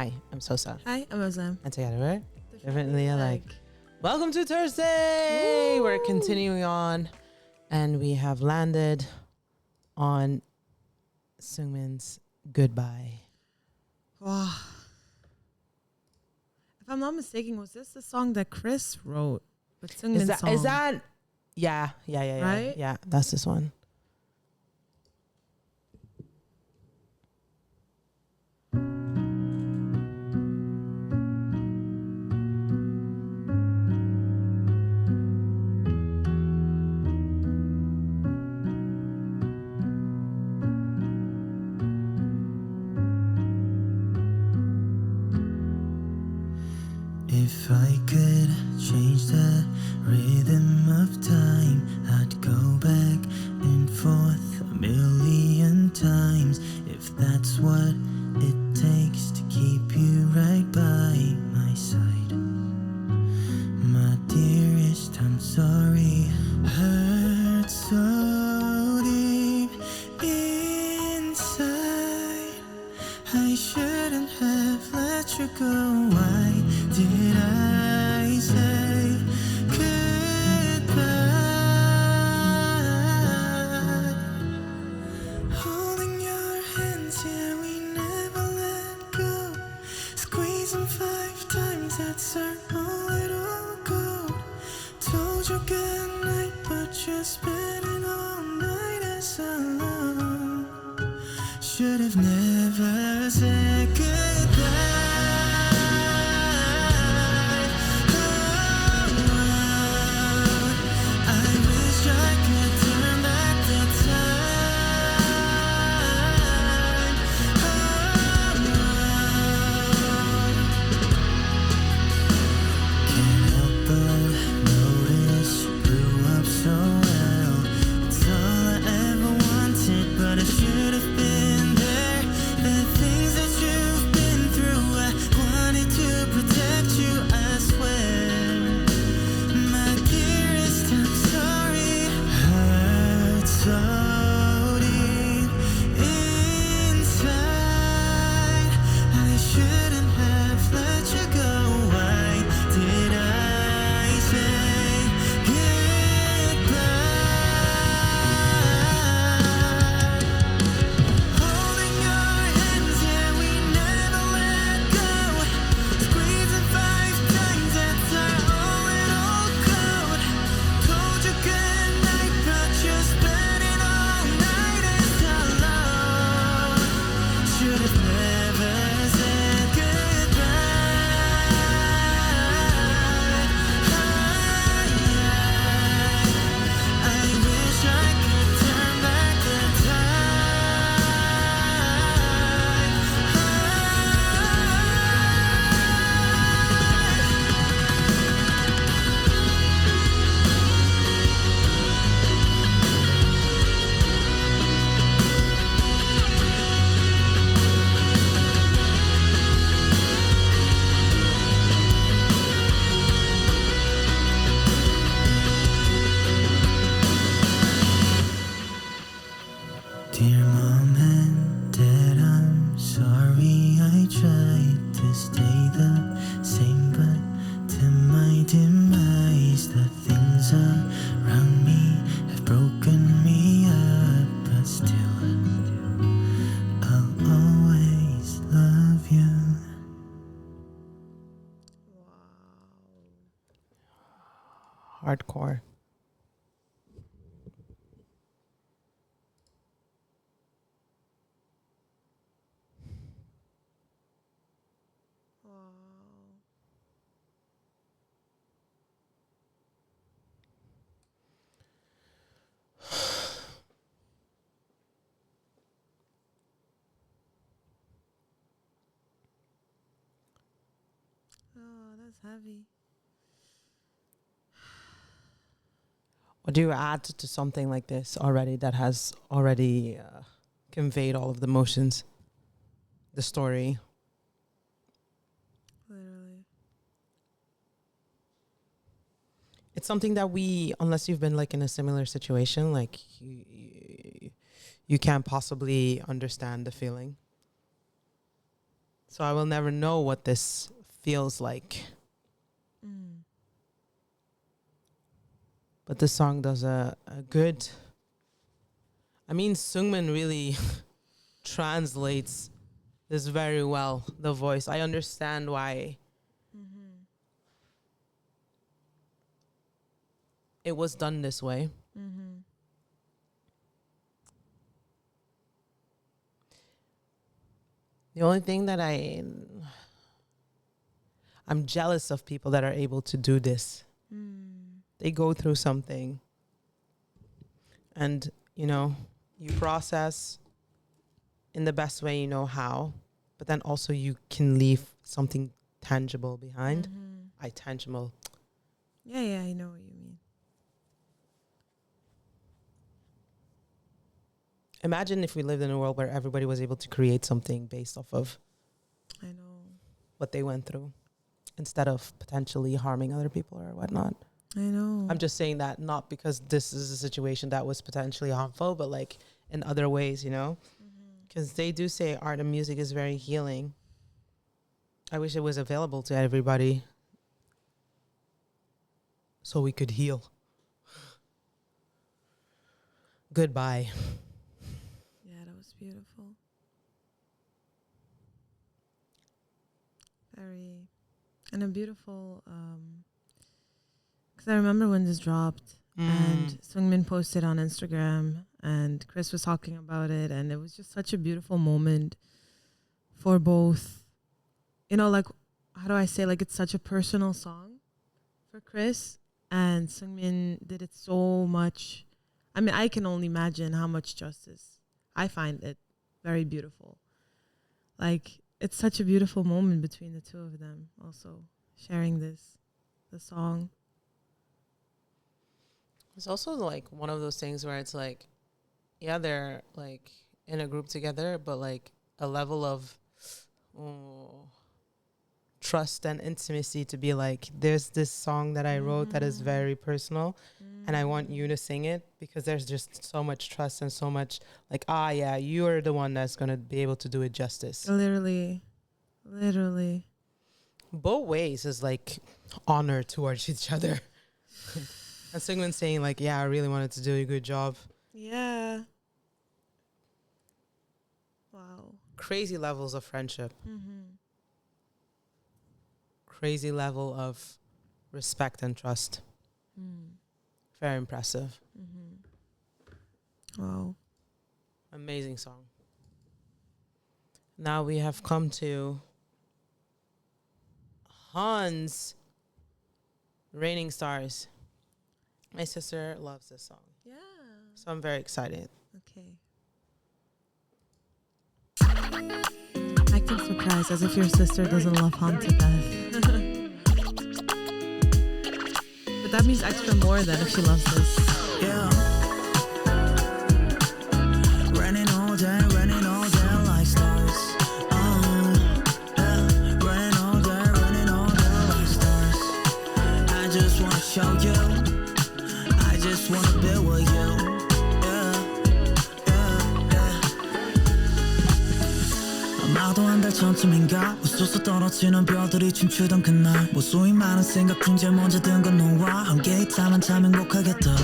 Hi, I'm Sosa. Hi, I'm Azam. And together we're definitely alike. Welcome to ThurStay! Woo! We're continuing on, and we have landed on Seungmin's Goodbye. Wow. If I'm not mistaken, was this the song that Chris wrote? But Seungmin's song. Is that? Yeah. Right? Yeah, that's this one. If I could change the rhythm of time, I'd go back and forth a million times. If that's what it takes to keep you right by my side. My dearest, I'm sorry. Hurt so deep inside. I shouldn't have let you go. Why did I say goodbye? Holding your hands, yeah, we never let go. Squeezing 5 times, that's our little code. Told you good night, but you're spending all night as alone. Should have never said goodbye. Dear Mom and Dad, I'm sorry I tried to stay the same, but to my demise, the things around me have broken me up, but still, I'll always love you. Hardcore. Oh, that's heavy. What do you add to something like this already that has already conveyed all of the emotions, the story? Literally. It's something that unless you've been like in a similar situation, like you can't possibly understand the feeling. So I will never know what this feels like. But this song does a good... I mean, Seungmin really translates this very well, the voice. I understand why it was done this way. The only thing that I'm jealous of people that are able to do this. They go through something and, you know, you process in the best way you know how, but then also you can leave something tangible behind. Tangible. Yeah, I know what you mean. Imagine if we lived in a world where everybody was able to create something based off of what they went through instead of potentially harming other people or whatnot. I know. I'm just saying that not because this is a situation that was potentially harmful, but like in other ways, you know? Because they do say art and music is very healing. I wish it was available to everybody so we could heal. Goodbye. Yeah, that was beautiful. Very, and a beautiful, because I remember when this dropped and Seungmin posted on Instagram and Chris was talking about it, and it was just such a beautiful moment for both, you know, like, how do I say, like, it's such a personal song for Chris, and Seungmin did it so much. I mean, I can only imagine how much justice. I find it very beautiful. Like, it's such a beautiful moment between the two of them also sharing the song. It's also like one of those things where it's like, yeah, they're like in a group together, but like a level of trust and intimacy to be like, there's this song that I wrote that is very personal and I want you to sing it, because there's just so much trust and so much like, yeah, you're the one that's going to be able to do it justice. Literally. Both ways is like honor towards each other. And Seungmin saying like, yeah, I really wanted to do a good job. Yeah. Wow. Crazy levels of friendship. Crazy level of respect and trust. Very impressive. Wow. Amazing song. Now we have come to Hans, Raining Stars. My sister loves this song. Yeah. So I'm very excited. Okay. Acting surprised as if your sister doesn't love Han to death. But that means extra more than if she loves this. Yeah. Running all day like stars. Yeah. Running all day like stars. I just wanna show you. I just wanna be with you. 아마도 한 달 전쯤인가 웃어서 떨어지는 별들이 춤추던 그날 무수히 많은 생각 중 제일 먼저 든 건 너와 함께 있다만 참 행복하겠다.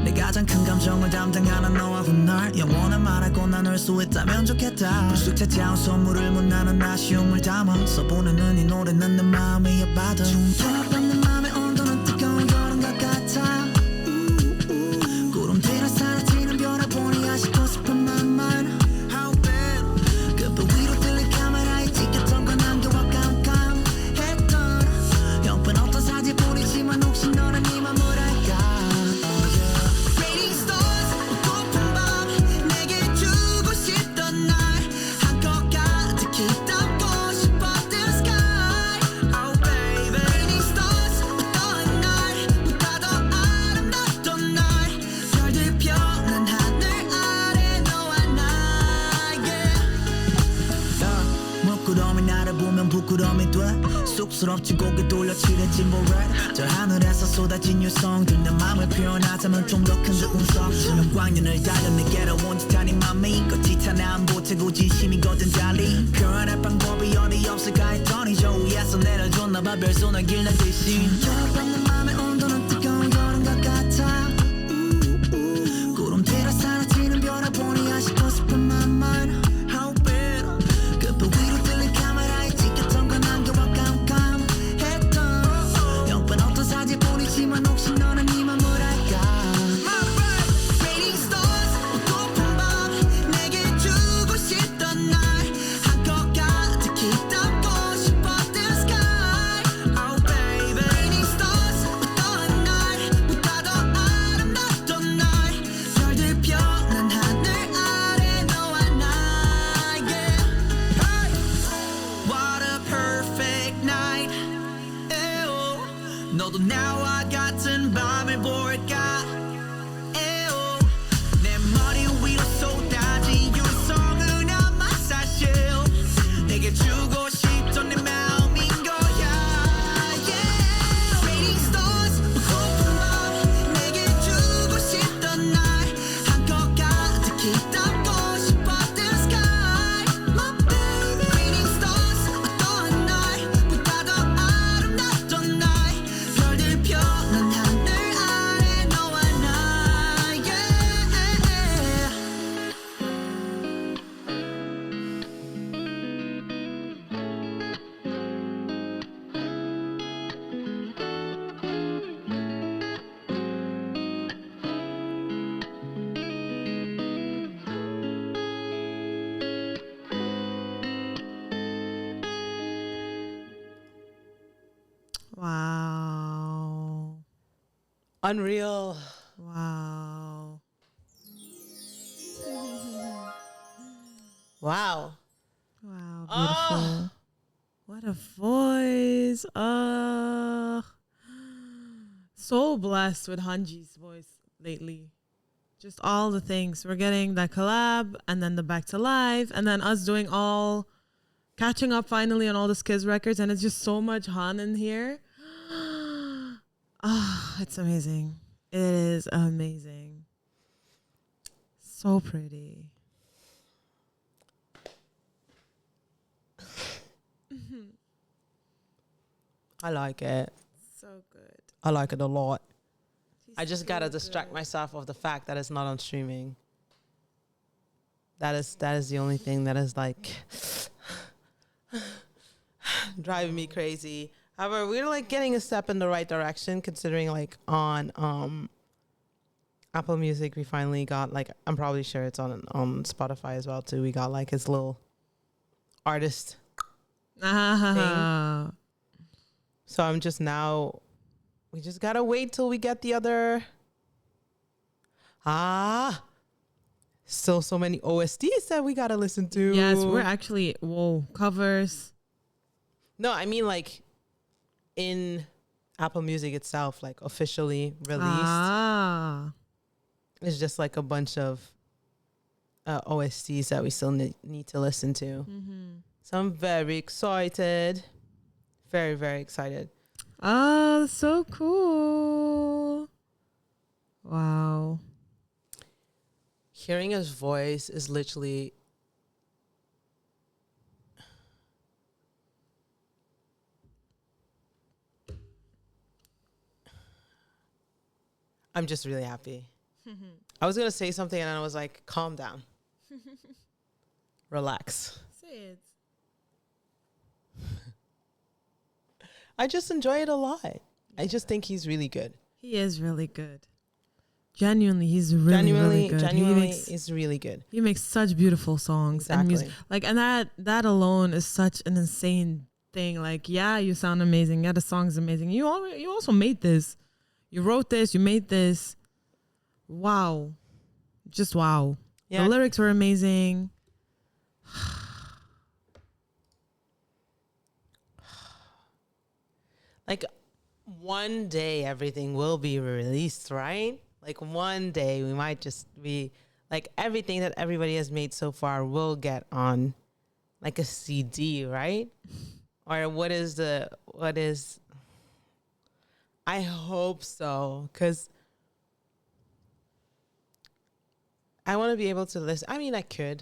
내 가장 큰 감정을 담당하는 너와 훗날 영원한 말하고 나눌 수 있다면 좋겠다. 불쑥 찾아온 선물을 못 나는 아쉬움을 담아서 보내는 이 노래는 내 마음의 앞바다. 중저병 내 맘의 온도는 뜨거운 여름 것 같아. 구름 뒤로 사라지는 별을 보니 아쉽고 싶은 맘만. 부끄러움이 돼 쑥스럽지 고개 돌려 칠해진 보레 저 하늘에서 쏟아진 유성들 내 맘을 표현하자면 좀 더 큰 그 운석 수면 광년을 달려 내게로 온 듯한 이 맘이 거짓한 안 보태고 진심이거든 달리 표현할 방법이 어디 없을까 했더니 저 위에서 내려줬나봐 별소나길 날듯이 여름밤 내 맘의 온도는 뜨거운 여름 것 같아 구름 뒤로 사라지는 별을 보니 아쉽고 싶은 맘만 How bad 그불 위로 들린 카메라에 찍혔던 건 안겨와 깜깜했던 형편없던 사진뿐이지만 혹시 너는 이 맘을 알까 Raining stars 고픈 밤 내게 주고 싶던 날 한껏 가득히 담고 싶었던 sky Oh baby Raining stars 어떠한 날보다 더 아름답던 날 별들 펴난 하늘 아래 너와 나 yeah hey. What a perfect night 에오. 너도 나와 같은 밤을 볼까 에오. 내 머리 위로 쏟아진 유성은 아마 사실 내게 주고 싶던 내 마음인 거야 yeah. Raining stars 고픈 밤 내게 주고 싶던 날 한껏 가득히 담고 싶었던 sky My baby Raining stars 어떠한 날보다 더 아름답던 날 별들 펴난 하늘 아래 너와 나 yeah. Wow. Unreal. Wow. Wow. Wow, beautiful. Ah. What a voice. So blessed with Hanji's voice lately. Just all the things. We're getting that collab and then the back to live and then us doing all catching up finally on all the SKZ records and it's just so much Han in here. It's amazing. It is amazing. So pretty. I like it. So good. I like it a lot. She's I just so gotta distract good. myself of the fact that it's not on streaming. That is the only thing that is like driving me crazy. However, we're like getting a step in the right direction considering like on Apple Music we finally got like I'm probably sure it's on Spotify as well too. We got like his little artist. Ah. So I'm just now we just gotta wait till we get the other still so many OSTs that we gotta listen to. Yes, we're actually covers. No, I mean like in Apple Music itself, like officially released. It's just like a bunch of OSTs that we still need to listen to. Mm-hmm. So I'm very excited. Very, very excited. Oh, so cool. Wow. Hearing his voice is literally I'm just really happy. I was going to say something and I was like, calm down. Relax. Say it. I just enjoy it a lot. I just think he's really good. He is really good. Genuinely, he's really good. Genuinely, he's really good. He makes such beautiful songs and music. Like, and that alone is such an insane thing. Like, yeah, you sound amazing. Yeah, the song's amazing. You also made this. You wrote this. You made this. Wow, just wow. Yeah. The lyrics were amazing. Like one day everything will be released, right? Like one day we might just be like everything that everybody has made so far will get on like a CD, right? Or what is I hope so, because I want to be able to listen. I mean, I can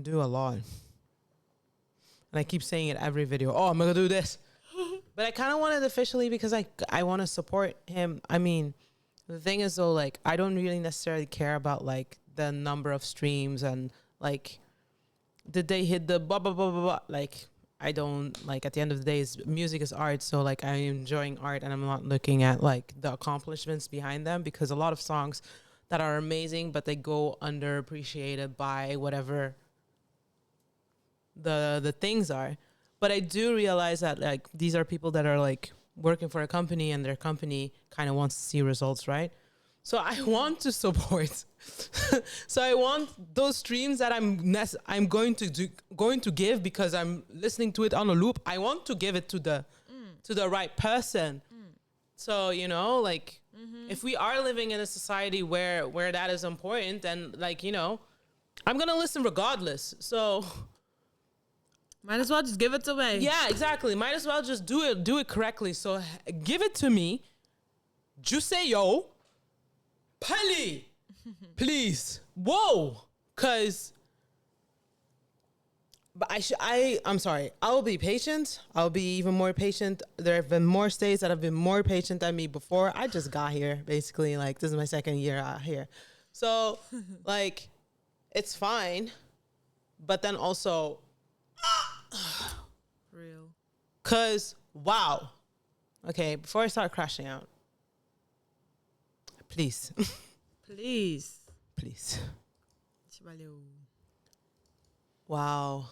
do a lot. And I keep saying it every video. Oh, I'm going to do this. But I kind of want it officially because I want to support him. I mean, the thing is though, like, I don't really necessarily care about like the number of streams and like, did they hit the blah, blah, blah, blah, blah. Like, I don't, like, at the end of the day, music is art. So like, I'm enjoying art and I'm not looking at like the accomplishments behind them, because a lot of songs that are amazing, but they go underappreciated by whatever the things are. But I do realize that like these are people that are like working for a company, and their company kind of wants to see results, right? So I want to support. So I want those streams that I'm going to give, because I'm listening to it on a loop. I want to give it to the right person. So, you know, like, if we are living in a society where that is important, then like, you know, I'm gonna listen regardless. So might as well just give it away. yeah, exactly. Might as well just do it correctly. So give it to me. Just say yo, Pali, please. Whoa, cause. But I'm sorry. I'll be patient. I'll be even more patient. There have been more stays that have been more patient than me before. I just got here, basically. Like, this is my second year out here. So, like, it's fine. But then also, Real. because, wow. Okay, before I start crashing out, please. Please. Please. Chibalyo. Wow.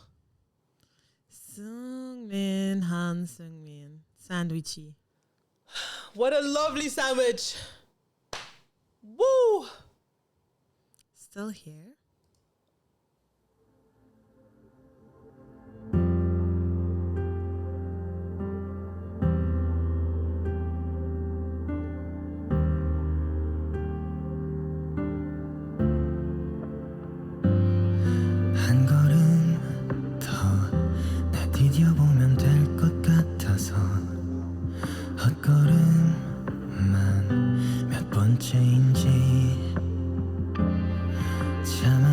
Seungmin, Han Seungmin. Sandwichy. What a lovely sandwich. Woo. Still here? 한 걸음 더 날 디뎌보면 될 것 같아서 헛걸음만 몇 번째인지 참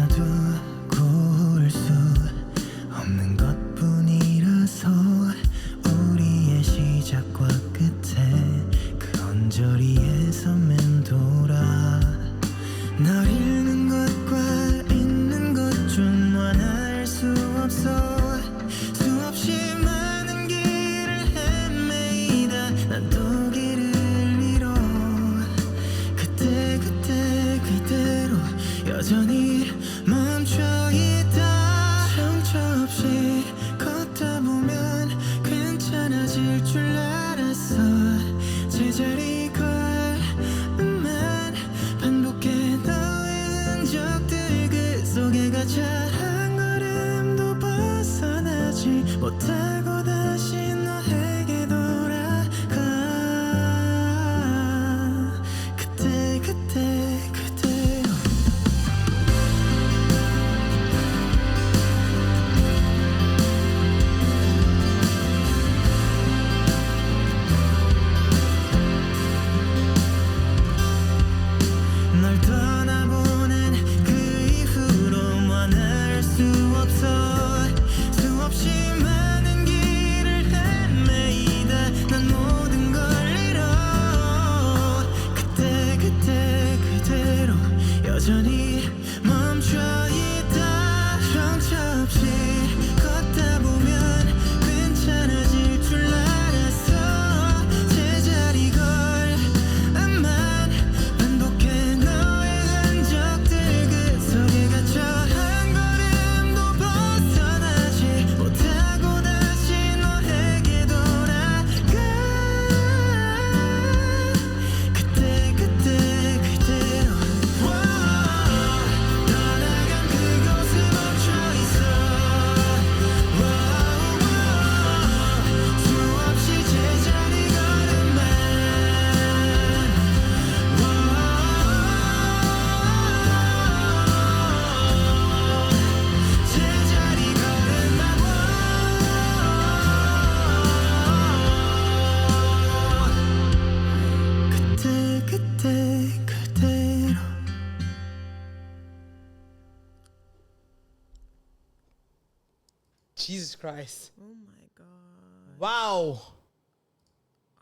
Jesus Christ. Oh my god. Wow.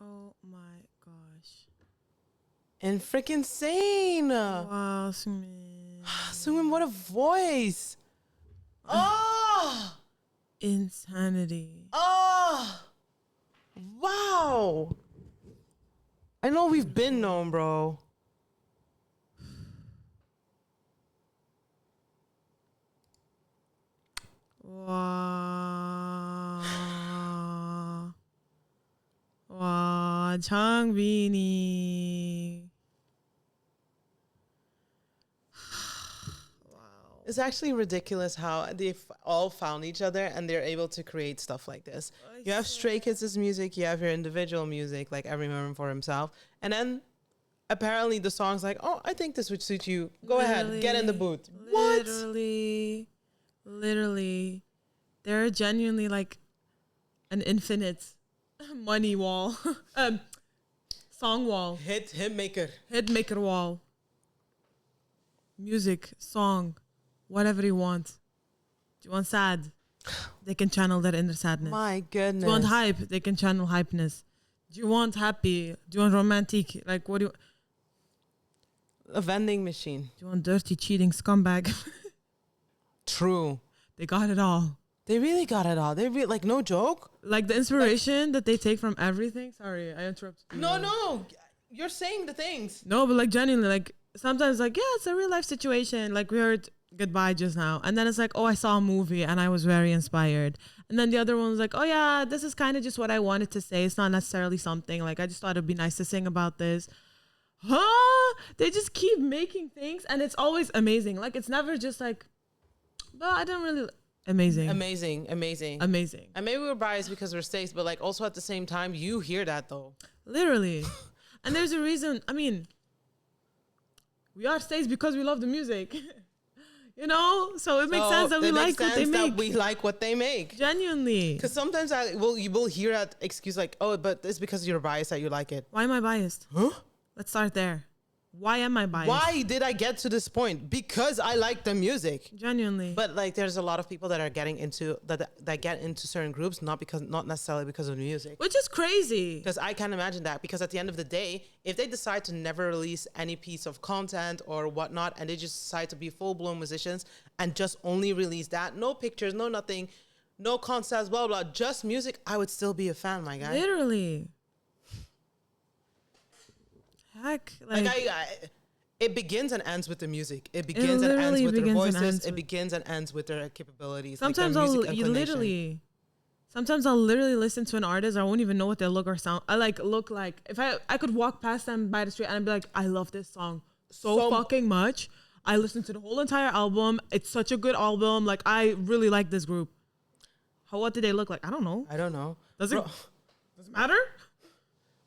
Oh my gosh. And freaking insane. Wow, Seungmin. Seungmin, what a voice. Oh. Insanity. Oh. Wow. I know we've been known, bro. Wow. Wow, 장빈이. Wow. It's actually ridiculous how they've all found each other and they're able to create stuff like this. You have Stray Kids' music, you have your individual music, like every member for himself. And then apparently the song's like, oh, I think this would suit you. Go ahead, get in the booth. What? Literally. They're genuinely like an infinite money wall. Song wall. Hit maker. Hit maker wall. Music, song, whatever you want. Do you want sad? They can channel their inner sadness. My goodness. Do you want hype? They can channel hypeness. Do you want happy? Do you want romantic? Like, what do you... A vending machine. Do you want dirty, cheating scumbag? True. They got it all. They really got it all. They really, like, no joke. Like the inspiration that they take from everything. Sorry, I interrupted you. No. You're saying the things. No, but like genuinely, like sometimes like, yeah, it's a real life situation. Like we heard Goodbye just now. And then it's like, oh, I saw a movie and I was very inspired. And then the other one was like, oh yeah, this is kind of just what I wanted to say. It's not necessarily something. Like I just thought it'd be nice to sing about this. Huh? They just keep making things and it's always amazing. Like it's never just like, well, I didn't really... Amazing. And maybe we're biased because we're states, but like also at the same time, you hear that though. Literally. And there's a reason. I mean, we are states because we love the music. You know? So it makes sense that we like what they make. We like what they make. Genuinely. Because sometimes you will hear that excuse like, oh, but it's because you're biased that you like it. Why am I biased? Huh? Let's start there. Why am I biased? Why did I get to this point? Because I like the music. Genuinely. But like, there's a lot of people that are getting into that get into certain groups not necessarily because of the music. Which is crazy. Because I can't imagine that. Because at the end of the day, if they decide to never release any piece of content or whatnot, and they just decide to be full-blown musicians and just only release that, no pictures, no nothing, no concepts, blah blah, just music, I would still be a fan, my guy. Literally. Heck, like it begins and ends with the music. It begins and ends with their voices. It begins and ends with their capabilities. Sometimes I'll literally listen to an artist. I won't even know what they look or sound. I look like if I could walk past them by the street and I'd be like, I love this song so fucking much. I listened to the whole entire album. It's such a good album. Like I really like this group. What did they look like? I don't know. Does it matter?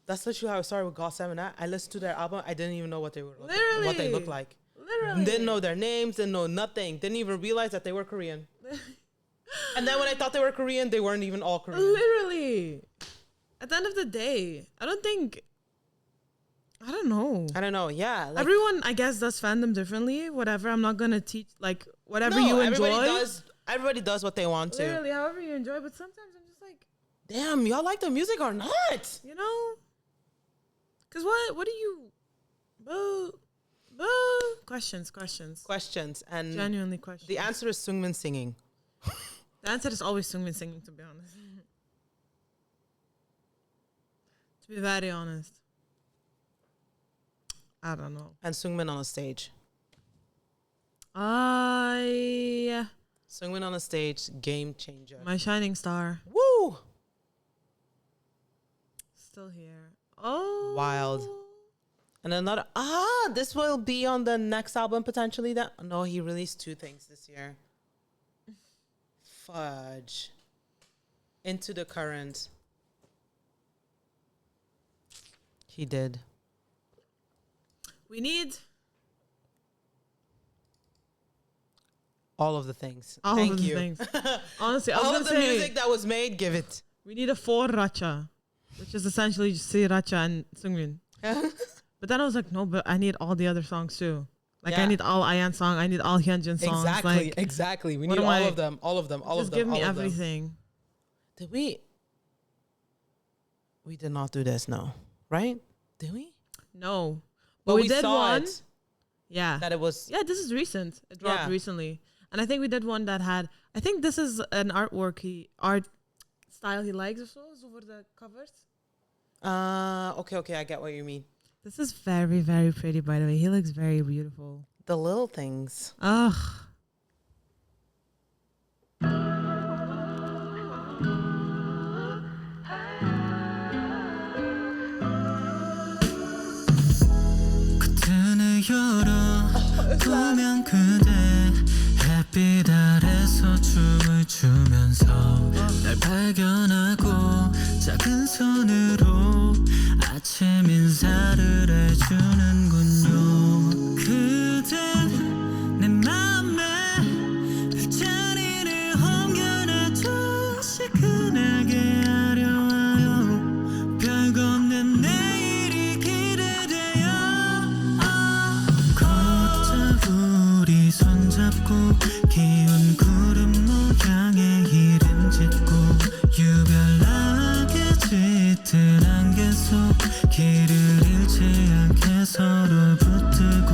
That's literally how I started with GOT7. I listened to their album. I didn't even know what they were, what they looked like. Literally. Didn't know their names. Didn't know nothing. Didn't even realize that they were Korean. And then when I thought they were Korean, they weren't even all Korean. Literally. At the end of the day, I don't know. Yeah. Like, everyone, I guess, does fandom differently. Whatever. I'm not going to teach, like, whatever you enjoy. Everybody does what they want to. Literally, however you enjoy. But sometimes I'm just like, damn, y'all like the music or not? You know? Because what do you... Questions. And genuinely questions. The answer is Seungmin singing. The answer is always Seungmin singing, to be honest. To be very honest. I don't know. And Seungmin on a stage. Seungmin on a stage, game changer. My shining star. Woo! Still here. Oh. Wild. And another, this will be on the next album potentially. No, he released 2 things this year. Fudge. Into the Current. He did. We need all of the things. Thank you. Honestly, all of the music that was made, give it. We need a 4 Racha, which is essentially just Sriracha and Seungmin. But then I was like, no, but I need all the other songs too. Like I need all Ayan song. I need all Hyunjin songs. Exactly, Like, exactly. We what need am all I- of them, all of them, all of just them. give me all of them. everything. Did we? We did not do this, no. Right? Did we? No, But we we did saw one. it, Yeah, that it was. yeah. This is recent. It dropped Yeah. recently, and I think we did one that had. I think this is an art style he likes or so. So for the covers. Okay, I get what you mean. This is very, very pretty, by the way. He looks very beautiful. The little things. Ugh. 커튼을 열어 보면 그대 햇빛 아래서 춤을 추면서 날 발견하고 작은 손으로 아침 인사를 해주는군요. 그댄 내 맘에 자리를 옮겨놔줘 시큰하게 하려와요. 별거 없는 내일이 기대돼요. 걷자 우리 손잡고 기운 구름 모양의 이름 짓고 유별나게 짙은 안개 속 길을 잃지 않게 서로 붙들고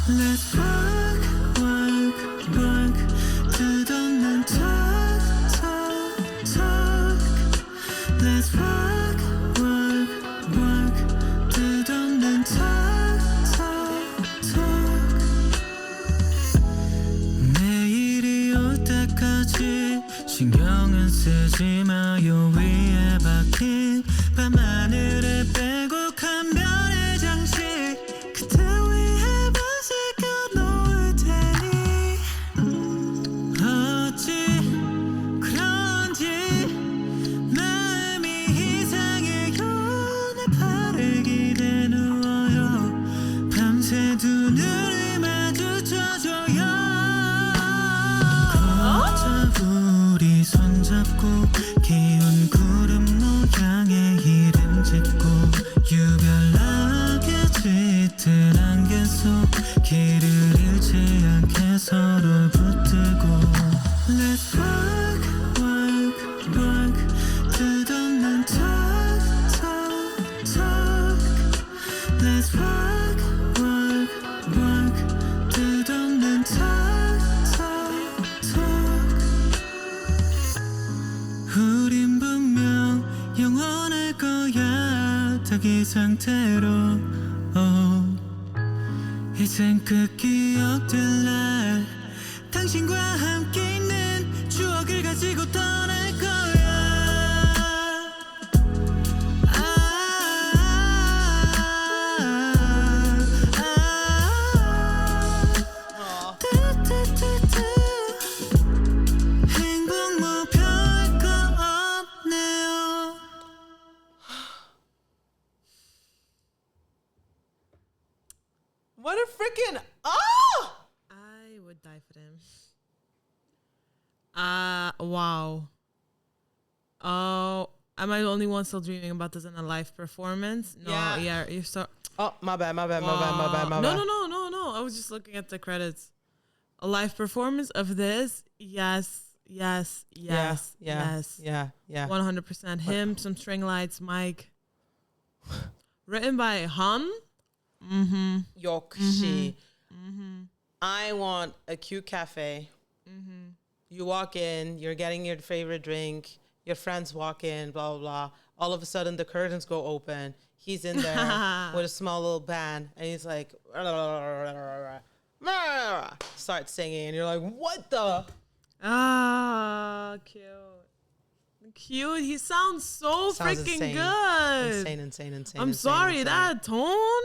Let's work, work, work 끝없는 talk, talk, talk Let's work, work, work 끝없는 talk, talk, talk 내일이 올 때까지 신경은 쓰지 마요 위에 박힌 밤하늘에 빼곡한 별의 장식 그대 위에 밤새겨 놓을 테니 어찌 그런지 마음이 이상해요 내 팔을 기대 누워요 밤새 두 눈을 마주쳐줘요 걷자 우리 손잡고 기운 구름 모양의 이름 짓고 유별나게 짙은 안개 속 길을 잃지 않게 서로 붙들고 Let's work, work, work 끝없는 talk, talk, talk Let's work, work, work 끝없는 talk, talk, talk 우린 분명 영원할 거야 닭이 상태로 이젠 그 기억들 날 당신과 함께 있는 추억을 가지고 떠날 거야 행복 뭐 별거 없네요 What a freaking. Oh! I would die for them. Wow. Oh, am I the only one still dreaming about this in a live performance? No, Yeah. you're so. Oh, my bad. No, I was just looking at the credits. A live performance of this, yes. Yeah. 100%. Him, some string lights, mic. Written by Han. Mm-hmm. Yokshi. I want a cute cafe. You walk in, you're getting your favorite drink. Your friends walk in, blah, blah, blah. All of a sudden, the curtains go open. He's in there with a small little band. And he's like, starts singing. And you're like, what the? Ah, cute. Cute. He sounds so Sounds freaking insane. good. Insane. I'm sorry, that tone.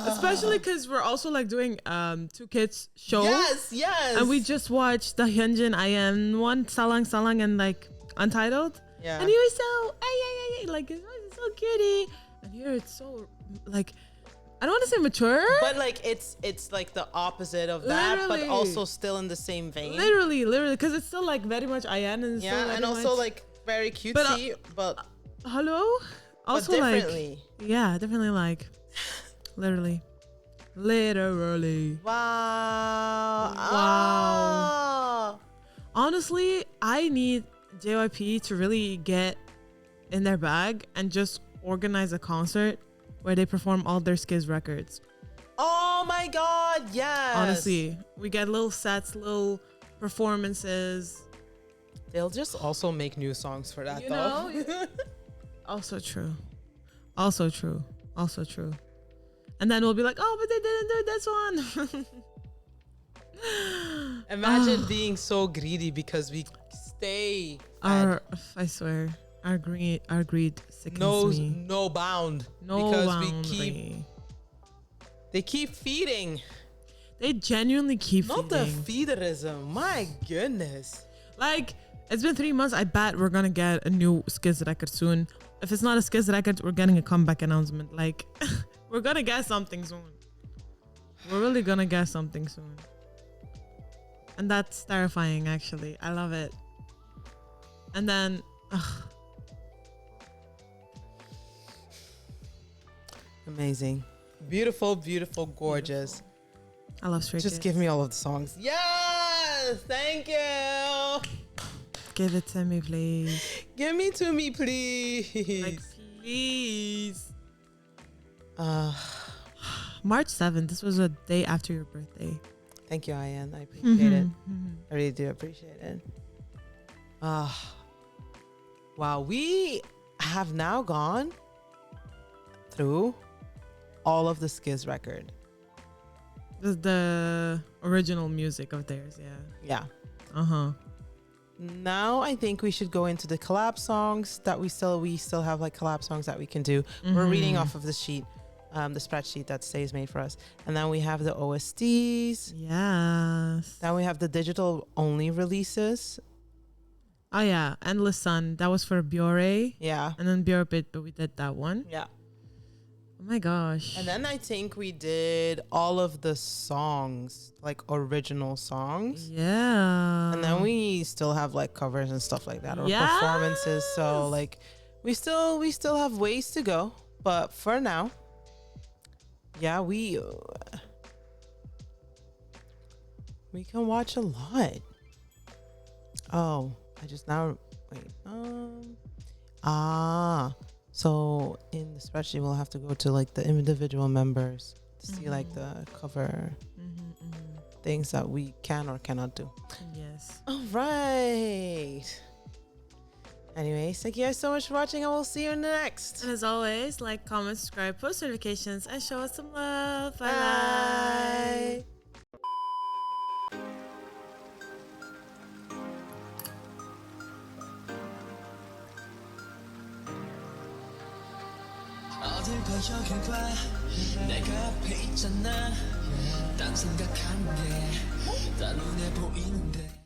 Especially because we're also like doing 2 kids shows. Yes. And we just watched the Hyunjin IM one, Salang, and like Untitled. Yeah. And he was so, like, his voice is so cutie. And here it's so, like, I don't want to say mature. But like it's like the opposite of that, Literally. but also still in the same vein. Literally, because it's still like very much Ayan and still Yeah, very and also much, like very cutesy, but hello. Also differently. like, yeah, definitely like Literally. Wow. Wow. Honestly, I need JYP to really get in their bag and just organize a concert where they perform all their SKZ records. Oh my God, yes. Honestly, we get little sets, little performances. They'll just also make new songs for that, You though. know? Also true. Also true. Also true. And then we'll be like, oh, but they didn't do this one. Imagine being so greedy because we stay I swear, our greed sickens me. no bound. No because boundary. They keep feeding. They genuinely keep Not feeding. the feederism. My goodness. Like, it's been 3 months. I bet we're gonna get a new SKZ record soon. If it's not a SKZ record, we're getting a comeback announcement. Like, we're gonna get something soon. We're really gonna get something soon. And that's terrifying, actually. I love it. And then, Amazing. Beautiful, beautiful, gorgeous. I love Stray Just Kids. give me all of the songs. Yes! Thank you. Give it to me, please. Give me to me, please. Like, please. Uh, March 7th. This was a day after your birthday. thank you, Ian. I appreciate it. Mhm. I really do appreciate it. Wow, we have now gone through all of the SKZ record. This is the original music of theirs, yeah. Yeah. Now I think we should go into the collab songs that we still have like collab songs that we can do. We're reading off of the sheet, the spreadsheet that Stay's made for us. And then we have the OSTs. Yes. Then we have the digital only releases. Oh yeah, Endless Sun. That was for Biore. Yeah. And then Biorbit, but we did that one. Yeah. Oh my gosh. And then I think we did all of the songs, like original songs. Yeah. And then we still have like covers and stuff like that, or Yes. performances. So like we still have ways to go. But for now, yeah, we can watch a lot. Oh, I just now wait. So in the spreadsheet, we'll have to go to like the individual members to see like the cover things that we can or cannot do. Yes. All right. Anyways, thank you guys so much for watching, and we'll see you in the next. And as always, like, comment, subscribe, post notifications, and show us some love. Bye. Bye. 어딜 가려고 봐 내가 앞에 있잖아 딴 생각하는 게 다 눈에 보이는데